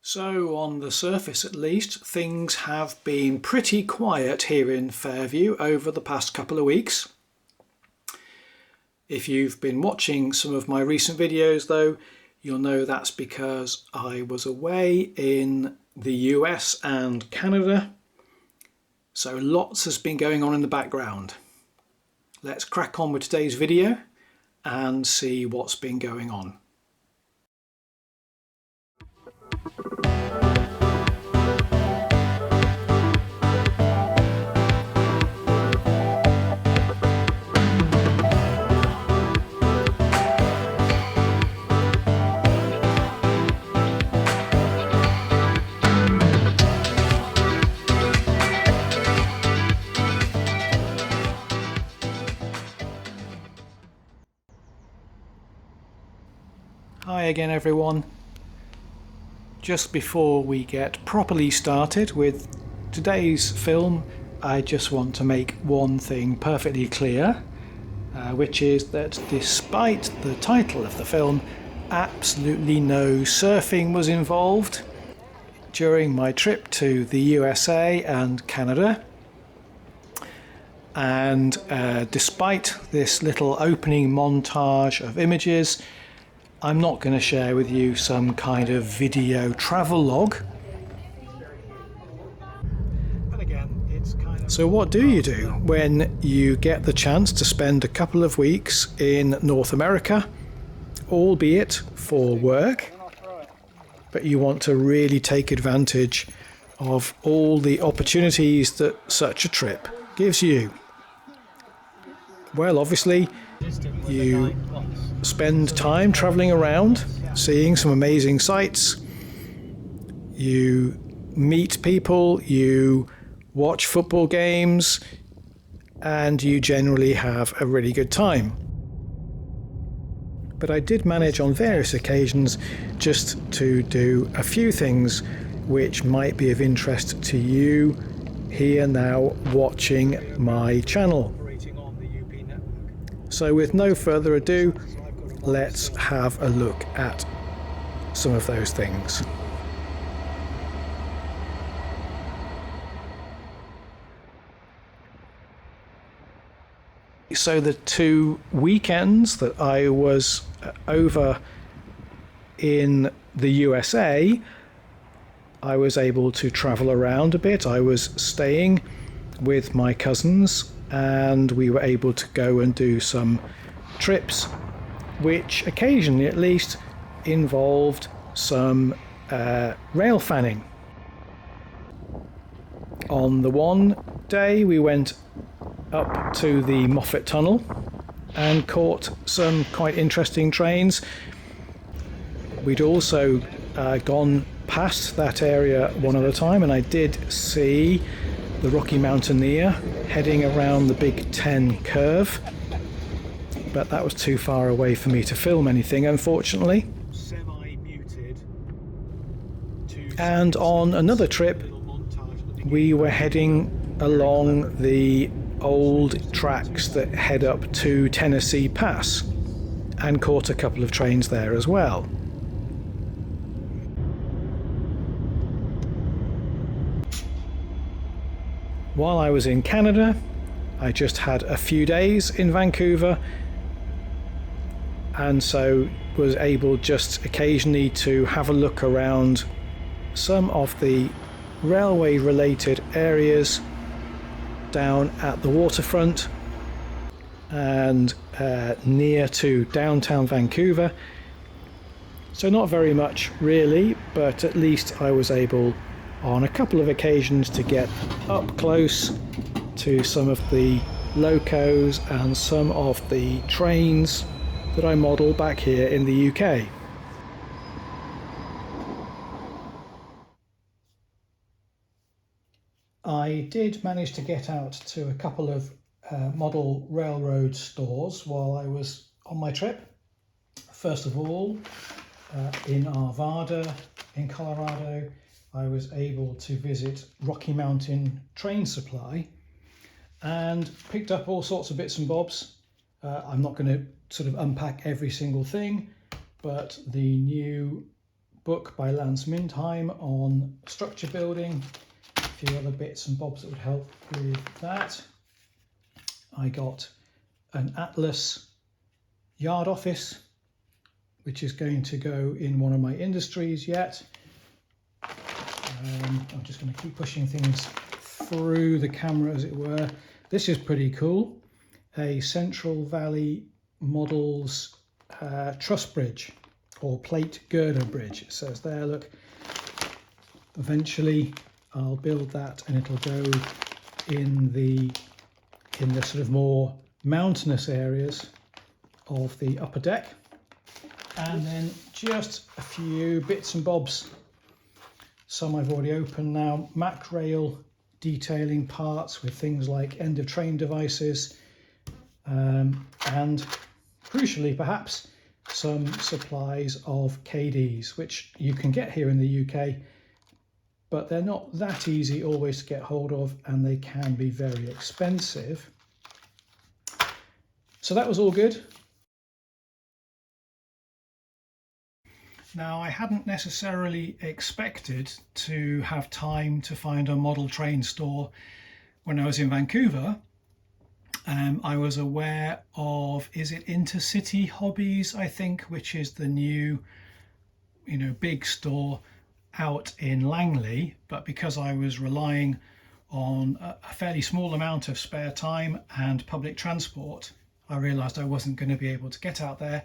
So on the surface at least, things have been pretty quiet here in Fairview over the past couple of weeks. If you've been watching some of my recent videos though, you'll know that's because I was away in the US and Canada. So lots has been going on in the background. Let's crack on with today's video and see what's been going on. Hi again everyone. Just before we get properly started with today's film, I just want to make one thing perfectly clear, which is that despite the title of the film, absolutely no surfing was involved during my trip to the USA and Canada. And despite this little opening montage of images, I'm not going to share with you some kind of video travel log. So what do you do when you get the chance to spend a couple of weeks in North America, albeit for work, but you want to really take advantage of all the opportunities that such a trip gives you? Well, obviously, you spend time travelling around, seeing some amazing sights. You meet people, you watch football games, and you generally have a really good time. But I did manage on various occasions just to do a few things which might be of interest to you here now watching my channel. So with no further ado, let's have a look at some of those things. So the 2 weekends that I was over in the USA, I was able to travel around a bit. I was staying with my cousins and we were able to go and do some trips which occasionally at least involved some railfanning. On the one day we went up to the Moffat Tunnel and caught some quite interesting trains. We'd also gone past that area one other time and I did see the Rocky Mountaineer heading around the Big Ten curve, but that was too far away for me to film anything, unfortunately. And on another trip we were heading along the old tracks that head up to Tennessee Pass and caught a couple of trains there as well. While I was in Canada, I just had a few days in Vancouver and so was able just occasionally to have a look around some of the railway related areas down at the waterfront and near to downtown Vancouver. So not very much really, but at least I was able on a couple of occasions to get up close to some of the locos and some of the trains that I model back here in the UK. I did manage to get out to a couple of model railroad stores while I was on my trip. First of all, in Arvada in Colorado, I was able to visit Rocky Mountain Train Supply and picked up all sorts of bits and bobs. I'm not going to sort of unpack every single thing, but the new book by Lance Mindheim on structure building, a few other bits and bobs that would help with that. I got an Atlas yard office, which is going to go in one of my industries yet. I'm just going to keep pushing things through the camera, as it were. This is pretty cool. A Central Valley Models truss bridge, or plate girder bridge, it says there. Look, eventually I'll build that and it'll go in the sort of more mountainous areas of the upper deck. And then just a few bits and bobs. Some I've already opened now. Mac rail detailing parts with things like end of train devices, and crucially perhaps some supplies of KDs, which you can get here in the UK, but they're not that easy always to get hold of, and they can be very expensive. So that was all good. Now, I hadn't necessarily expected to have time to find a model train store when I was in Vancouver. I was aware of, is it Intercity Hobbies, I think, which is the new, big store out in Langley. But because I was relying on a fairly small amount of spare time and public transport, I realised I wasn't going to be able to get out there.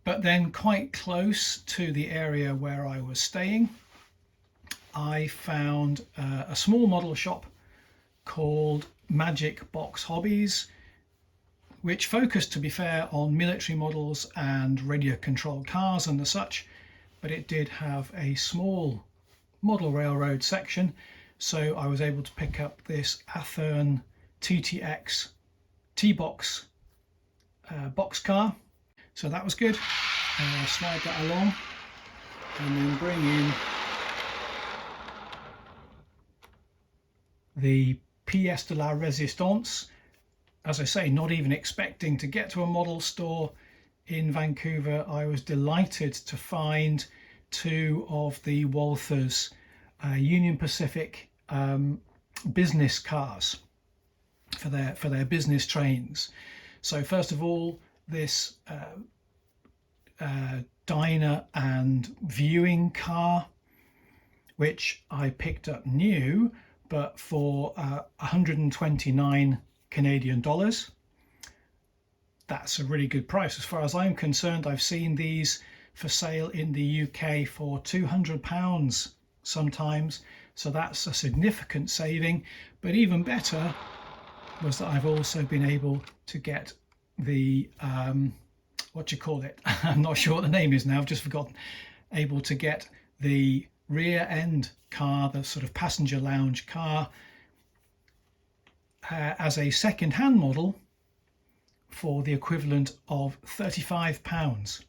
But then quite close to the area where I was staying, I found a small model shop called Magic Box Hobbies, which focused, to be fair, on military models and radio controlled cars and the such, but it did have a small model railroad section. So I was able to pick up this Athearn TTX T-Box boxcar. So that was good. Slide that along and then bring in the pièce de la résistance. As I say, not even expecting to get to a model store in Vancouver, I was delighted to find two of the Walthers Union Pacific business cars for their business trains. So first of all, this diner and viewing car, which I picked up new, but for 129 Canadian dollars. That's a really good price as far as I'm concerned. I've seen these for sale in the UK for £200 sometimes, so that's a significant saving. But even better was that I've also been able to get the what do you call it? I'm not sure what the name is now, I've just forgotten. Able to get the rear end car, the sort of passenger lounge car, as a second-hand model for the equivalent of £35,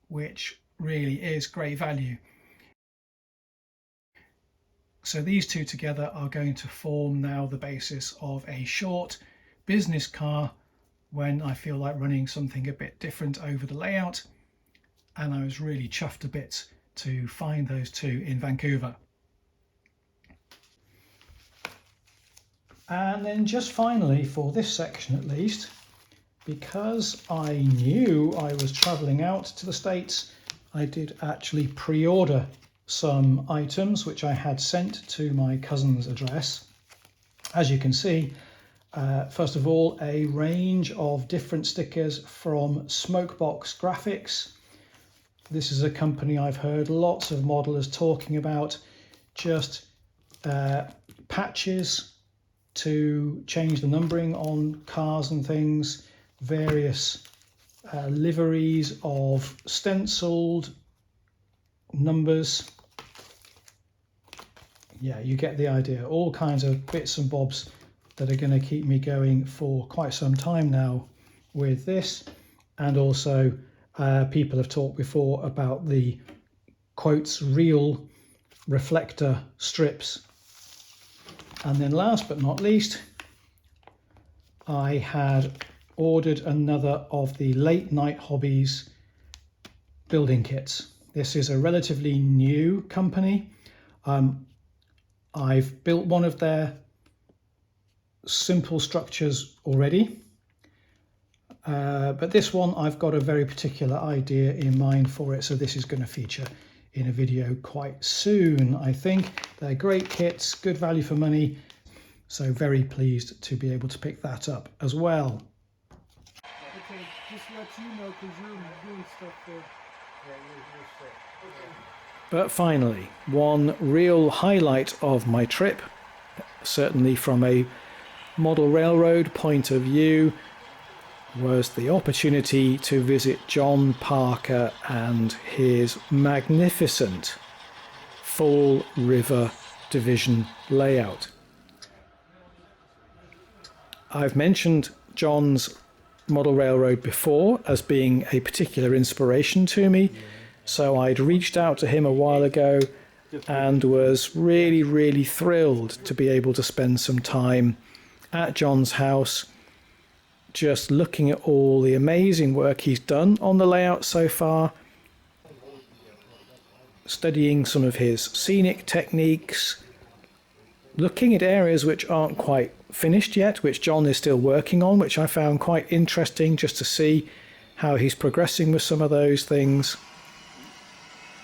which really is great value. So these two together are going to form now the basis of a short business car when I feel like running something a bit different over the layout, and I was really chuffed to bits to find those two in Vancouver. And then just finally, for this section at least, because I knew I was travelling out to the States, I did actually pre-order some items which I had sent to my cousin's address. As you can see, first of all, a range of different stickers from Smokebox Graphics. This is a company I've heard lots of modelers talking about. Just patches to change the numbering on cars and things, various liveries of stenciled numbers. Yeah, you get the idea. All kinds of bits and bobs that are going to keep me going for quite some time now with this. And also people have talked before about the quotes real reflector strips. And then last but not least, I had ordered another of the Late Night Hobbies building kits. This is a relatively new company. I've built one of their simple structures already, but this one I've got a very particular idea in mind for it, so this is going to feature in a video quite soon, I think. They're great kits, good value for money, so very pleased to be able to pick that up as well. Okay, just let you know because you're doing stuff there. But finally, one real highlight of my trip, certainly from a model railroad point of view, was the opportunity to visit John Parker and his magnificent Fall River Division layout. I've mentioned John's model railroad before as being a particular inspiration to me, so I'd reached out to him a while ago and was really thrilled to be able to spend some time at John's house just looking at all the amazing work he's done on the layout so far, studying some of his scenic techniques, looking at areas which aren't quite finished yet, which John is still working on, which I found quite interesting just to see how he's progressing with some of those things,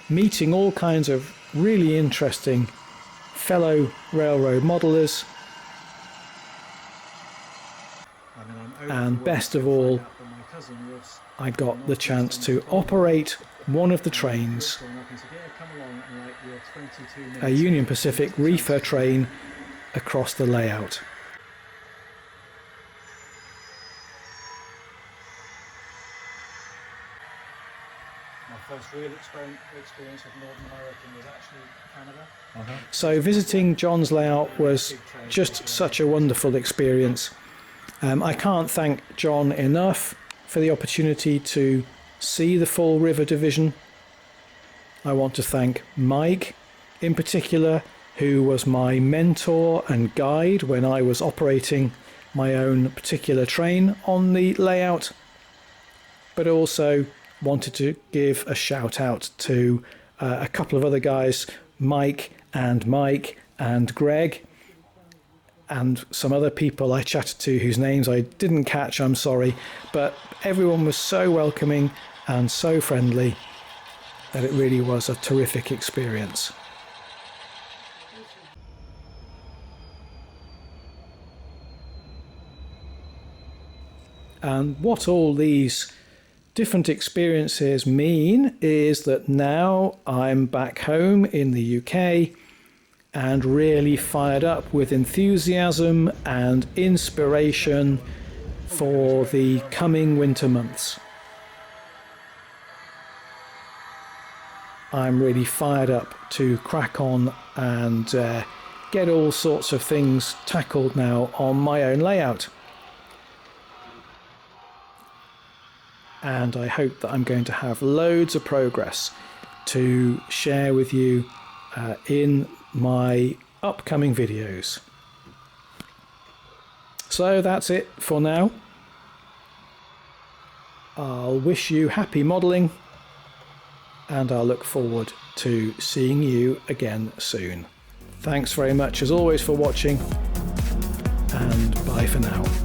meeting all kinds of really interesting fellow railroad modelers, and best of all, I got the chance to operate one of the trains, a Union Pacific reefer train, across the layout. My first real experience of Northern American was actually Canada. So visiting John's layout was just such a wonderful experience. I can't thank John enough for the opportunity to see the Fall River Division. I want to thank Mike in particular, who was my mentor and guide when I was operating my own particular train on the layout, but also wanted to give a shout out to a couple of other guys, Mike and Greg, and some other people I chatted to whose names I didn't catch, I'm sorry, but everyone was so welcoming and so friendly that it really was a terrific experience. And what all these different experiences mean is that now I'm back home in the UK and really fired up with enthusiasm and inspiration for the coming winter months. I'm really fired up to crack on and get all sorts of things tackled now on my own layout. And I hope that I'm going to have loads of progress to share with you in my upcoming videos. So that's it for now. I'll wish you happy modelling, and I'll look forward to seeing you again soon. Thanks very much as always for watching, and bye for now.